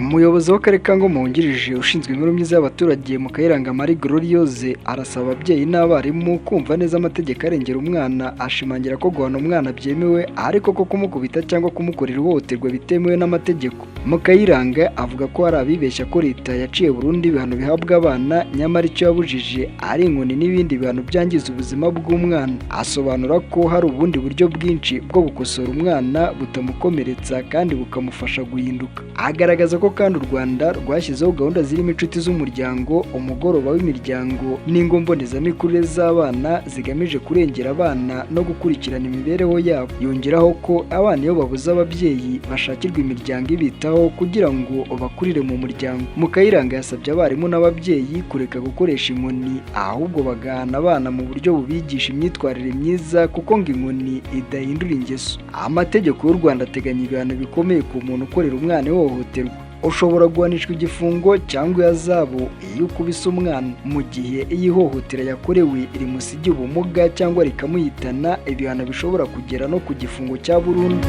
Umuyobozi w'akarere ka Ngoma wungirije ushinzwe imibereho myiza y'abaturage Mukayiranga Marie Gloriose arasaba ababyeyi n'abarimu kumva neza amategeko arengera umwana, ashimangira ko guhana umwana byemewe ariko ko kumukubita cyangwa kumukorera ihohoterwa bitemewe n'amategeko. Mukayiranga avuga ko hari abibeshya ko leta yaciye burundu ibihano bihabwa abana, nyamara icyo yabujije ari inkoni n'ibindi bihano byangiza ubuzima bw'umwana. Asobanura ko hari ubundi buryo bwinshi bwo gukosora umwana butamukomeretsa kandi bukamufasha guhinduka. Agaragaza ko kandi u Rwanda rwashyizeho gahunda zirimo inshuti z'umuryango, umugoroba w'imiryango n'ingo mbonezamikurire z'abana zigamije kurengera abana no gukurikirana imibereho yabo. Yongeraho ko abana iyo babuze ababyeyi bashakirwa imiryango ibitaho kugira ngo bakurire mu muryango. Mukayiranga yasabye abarimu n'ababyeyi kureka gukoresha inkoni, ahubwo bagahana abana mu buryo bubigisha imyitwarire myiza kuko ngo inkoni idahindura ingeso. Amategeko y'u Rwanda ateganya ibihano bikomeye ku muntu ukorera umwana ihohoterwa. Ushobora guhanishwa igifungo cyangwa ihazabu iyo ukubise umwana, mu gihe iyi hohotera yakorewe rimusigiye ubumuga cyangwa rikamuhitana, ibihano bishobora kugera no ku gifungo cya burundu.